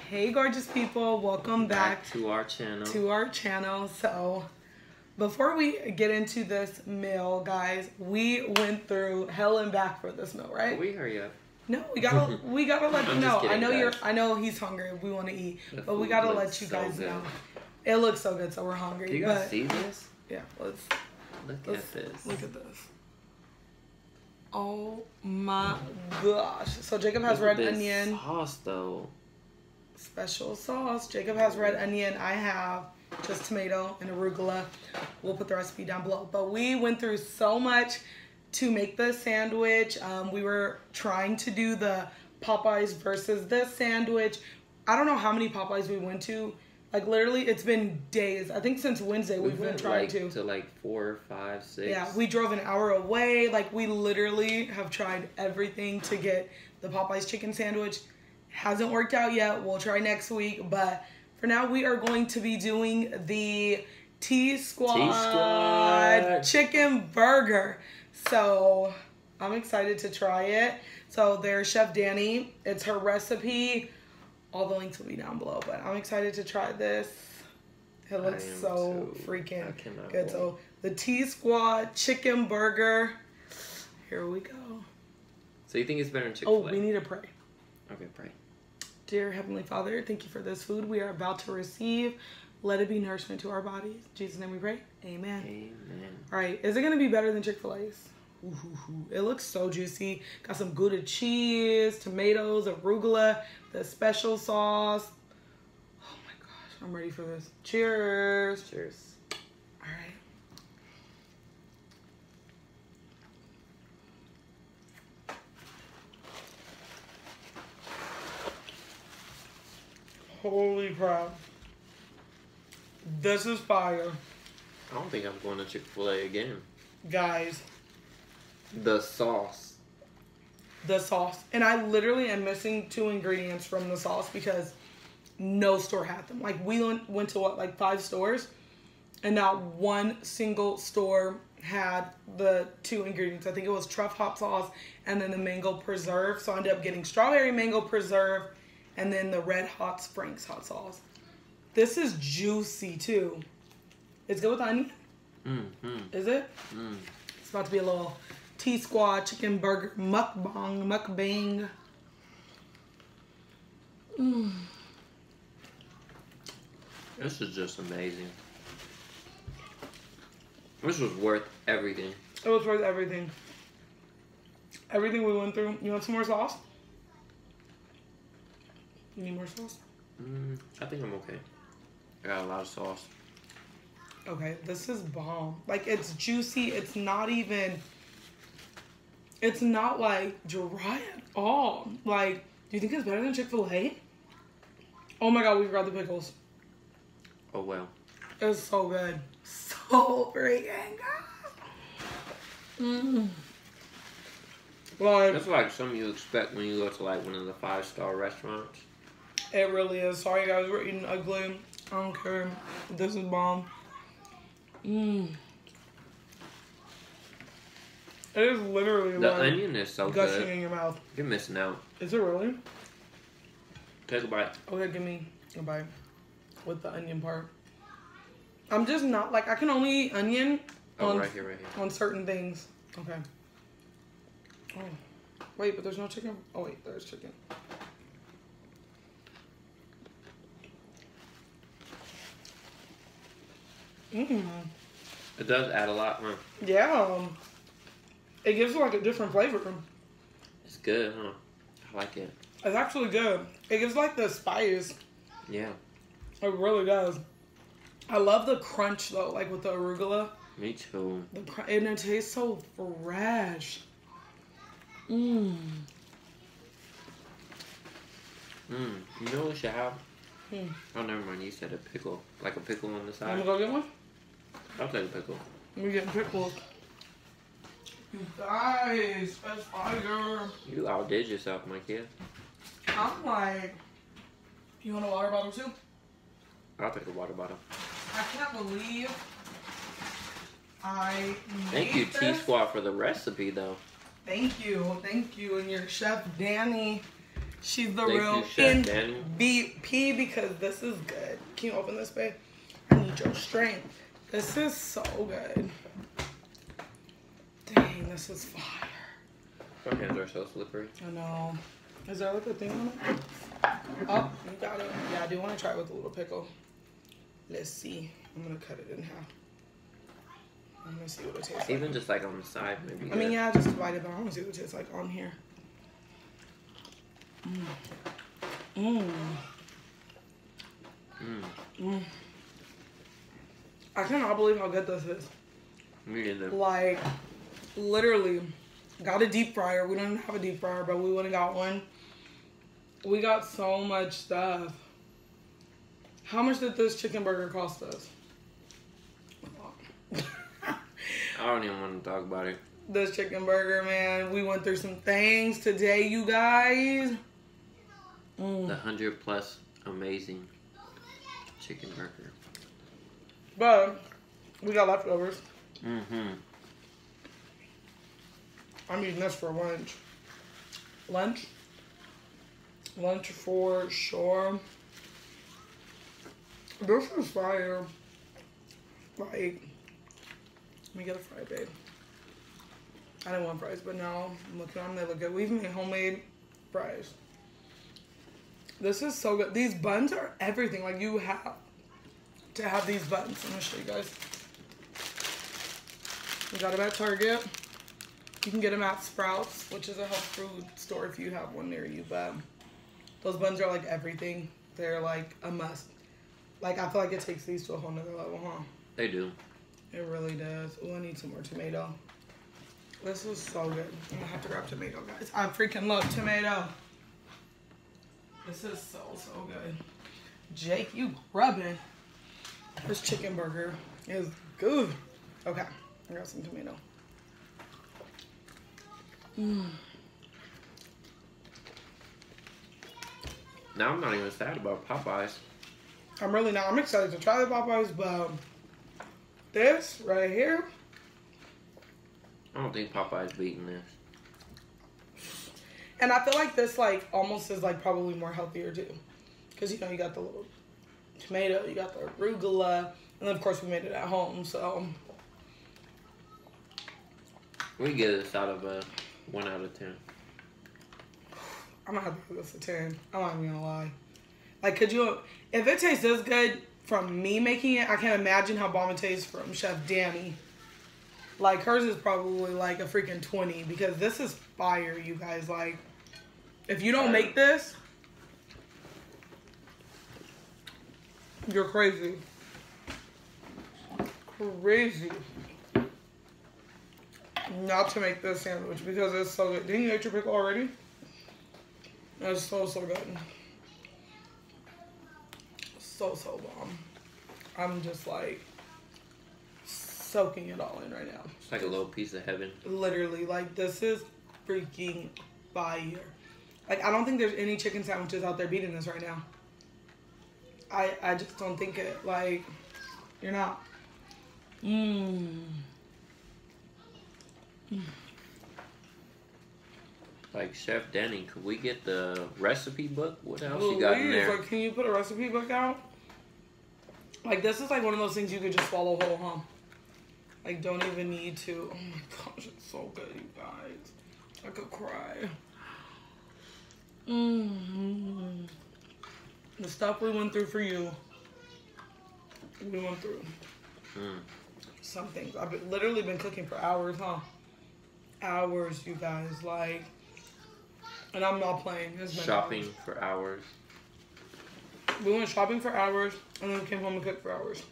Hey gorgeous people, welcome back to our channel. So before we get into this meal, guys, we went through hell and back for this meal, right? Can we hurry up? No, we gotta let you know. Kidding, I know he's hungry. We want to eat, but we gotta let you guys know. It looks so good, so we're hungry. Do you guys see this? Yeah, let's look at this. Look at this. Oh my gosh! So Jacob has red onion sauce though. Special sauce. Jacob has red onion. I have just tomato and arugula. We'll put the recipe down below. But we went through so much to make the sandwich. We were trying to do the Popeyes versus this sandwich. I don't know how many Popeyes we went to. Like literally, it's been days. I think since Wednesday we've been trying to like 4, 5, 6. Yeah, we drove an hour away. Like we literally have tried everything to get the Popeyes chicken sandwich. Hasn't worked out yet. We'll try next week, but for now we are going to be doing the T-Squad chicken burger. So I'm excited to try it. So there's Chef Danie. It's her recipe. All the links will be down below, but I'm excited to try this. It looks so freaking good. So the T-Squad chicken burger. Here we go. So you think it's better than Chick-fil-A? Oh, we need to pray. Okay, pray. Dear Heavenly Father, thank you for this food we are about to receive. Let it be nourishment to our bodies. In Jesus' name we pray. Amen. Amen. All right. Is it going to be better than Chick-fil-A's? It looks so juicy. Got some Gouda cheese, tomatoes, arugula, the special sauce. Oh my gosh. I'm ready for this. Cheers. Cheers. All right. Holy crap. This is fire. I don't think I'm going to Chick-fil-A again. Guys. The sauce. The sauce. And I literally am missing 2 ingredients from the sauce because no store had them. Like we went to what, like 5 stores? And not one single store had the 2 ingredients. I think it was truffle hot sauce and then the mango preserve. So I ended up getting strawberry mango preserve and then the red hot Frank's hot sauce. This is juicy too. It's good with onion? Is it? It's about to be a little T-Squad chicken burger mukbang. This is just amazing. This was worth everything. It was worth everything. Everything we went through. You want some more sauce? You need more sauce? I think I'm okay. I got a lot of sauce. Okay, this is bomb. Like, it's juicy. It's not like dry at all. Like, do you think it's better than Chick-fil-A? Oh my God, we forgot the pickles. Oh well. It's so good. So freaking good. Like, that's like something you expect when you go to like one of the 5-star restaurants. It really is. Sorry guys, we're eating ugly. I don't care. This is bomb. It is literally the like onion is so gushing good. in your mouth. You're missing out. Is it really? Take a bite. Okay, give me a bite with the onion part. I'm just not like I can only eat onion on right here. On certain things. Okay. Oh, wait, but there's no chicken. Oh wait, there's chicken. It does add a lot, huh? Yeah. It gives it like a different flavor. It's good, huh? I like it. It's actually good. It gives like the spice. Yeah. It really does. I love the crunch though, like with the arugula. Me too. And it tastes so fresh. You know what we should have? Oh, never mind. You said a pickle. Like a pickle on the side. You wanna go get one? I'll take a pickle. We're getting pickles. You guys, that's fire. You outdid yourself, my kid. I'm like, you want a water bottle too? I'll take a water bottle. I can't believe I made Thank you, this. T-Squad, for the recipe, though. Thank you. And your chef, Danie. She's the Thank real you, Chef Danie. pee because this is good. Can you open this, babe? I need your strength. This is so good. Dang, this is fire. My hands are so slippery. I know. Is there like a thing on it? Oh, you got it. Yeah, I do want to try it with a little pickle. Let's see. I'm going to cut it in half. I'm going to see what it tastes like. Even just like on the side, maybe. I mean, yeah, just divide it, but I want to see what it tastes like on here. I cannot believe how good this is. Me either. Like, literally, got a deep fryer. We don't have a deep fryer, but we went and got one. We got so much stuff. How much did this chicken burger cost us? I don't even want to talk about it. This chicken burger, man. We went through some things today, you guys. The 100+ amazing chicken burger. But we got leftovers. I'm eating this for lunch. Lunch for sure. This is fire. Like, let me get a fry, babe. I didn't want fries, but now I'm looking at them. They look good. We've made homemade fries. This is so good. These buns are everything. Like, you have to have these buns. I'm going to show you guys. We got them at Target. You can get them at Sprouts, which is a health food store if you have one near you. But those buns are like everything. They're like a must. Like, I feel like it takes these to a whole nother level, huh? They do. It really does. Oh, I need some more tomato. This is so good. I'm gonna have to grab tomato, guys. I freaking love tomato. This is so good. Jake, you grubbing. This chicken burger is good. Okay, I got some tomato. Now I'm not even sad about Popeyes. I'm really not. I'm excited to try the Popeyes, but this right here. I don't think Popeyes beating this. And I feel like this like almost is like probably more healthier too. Because you know you got the little tomato, you got the arugula, and then of course we made it at home, so. We get this out of a 1 out of 10. I'm gonna have to give this a 10. I'm not even gonna lie. Like, could you, if it tastes this good from me making it, I can't imagine how bomb it tastes from Chef Danie. Like, hers is probably like a freaking 20 because this is fire, you guys. Like, if you don't make this, you're crazy. Crazy. Not to make this sandwich because it's so good. Didn't you eat your pickle already? It's so good. So bomb. I'm just like soaking it all in right now. It's like a little piece of heaven. Literally, like this is freaking fire. Like I don't think there's any chicken sandwiches out there beating this right now. I just don't think it. Like you're not. Like Chef Danie, could we get the recipe book? What else you got in there? Like, can you put a recipe book out? Like this is like one of those things you could just swallow whole, huh? Like don't even need to. Oh my gosh, it's so good, you guys. I could cry. The stuff we went through for you. We went through. Some things. I've literally been cooking for hours, huh? Hours, you guys. Like, and I'm not playing. It's been shopping hours. For hours. We went shopping for hours, and then we came home and cooked for hours.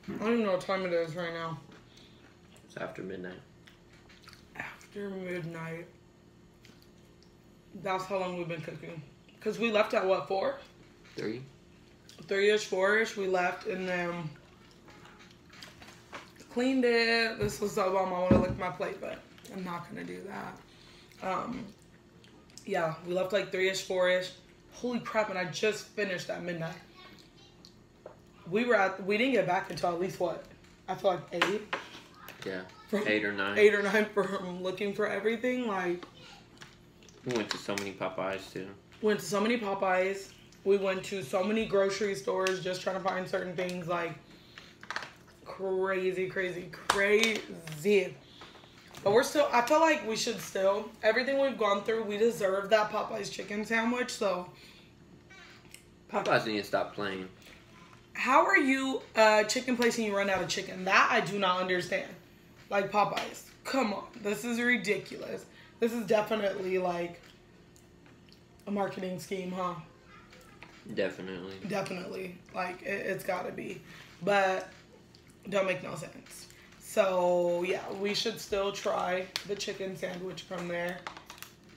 I don't even know what time it is right now. It's after midnight. After midnight. That's how long we've been cooking. Because we left at what, 4? 3? 3-ish, 4-ish. We left, and then cleaned it. This was so bomb. I want to lick my plate, but I'm not going to do that. Yeah, we left like 3-ish, 4-ish. Holy crap, and I just finished at midnight. We didn't get back until at least what? I feel like 8. Yeah, 8 or 9. 8 or 9 from looking for everything. Like, we went to so many Popeyes too. Went to so many Popeyes. We went to so many grocery stores just trying to find certain things, like crazy. But we're still, I feel like we should still, everything we've gone through, we deserve that Popeye's chicken sandwich, so. Popeyes need to stop playing. How are you chicken place and you run out of chicken? That I do not understand. Like Popeyes, come on, this is ridiculous. This is definitely like a marketing scheme, huh? Definitely. Like, it's gotta be. But, don't make no sense. So, yeah, we should still try the chicken sandwich from there.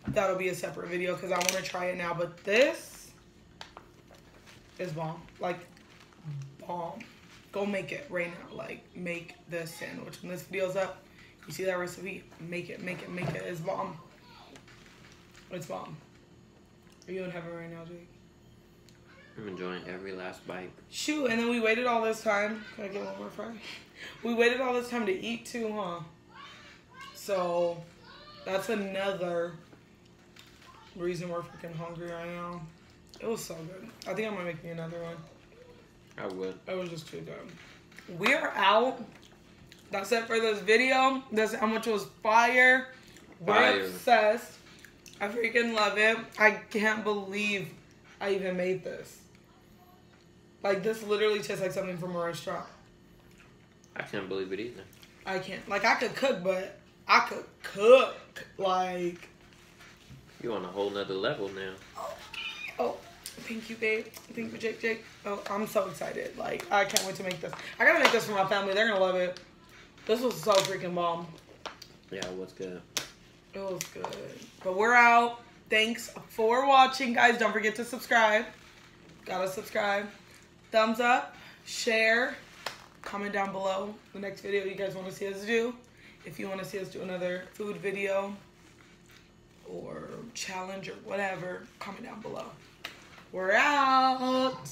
That'll be a separate video because I want to try it now. But this is bomb. Like, bomb. Go make it right now. Like, make this sandwich. When this video's up, you see that recipe? Make it. It's bomb. It's bomb. Are you in heaven right now, Jake? I'm enjoying every last bite. Shoot, and then we waited all this time. Can I get one more fry? We waited all this time to eat too, huh? So, that's another reason we're freaking hungry right now. It was so good. I think I'm gonna make me another one. I would. It was just too good. We're out. That's it for this video. This sandwich was fire. We're obsessed. I freaking love it. I can't believe I even made this. Like, this literally tastes like something from a restaurant. I can't believe it either. I can't. Like, I could cook, but I could cook. Like. You're on a whole nother level now. Oh, thank you, babe. Thank you, Jake. Oh, I'm so excited. Like, I can't wait to make this. I gotta make this for my family. They're gonna love it. This was so freaking bomb. Yeah, it was good. It was good. But we're out. Thanks for watching, guys. Don't forget to subscribe. Gotta subscribe. Thumbs up. Share. Comment down below the next video you guys want to see us do. If you want to see us do another food video or challenge or whatever, comment down below. We're out.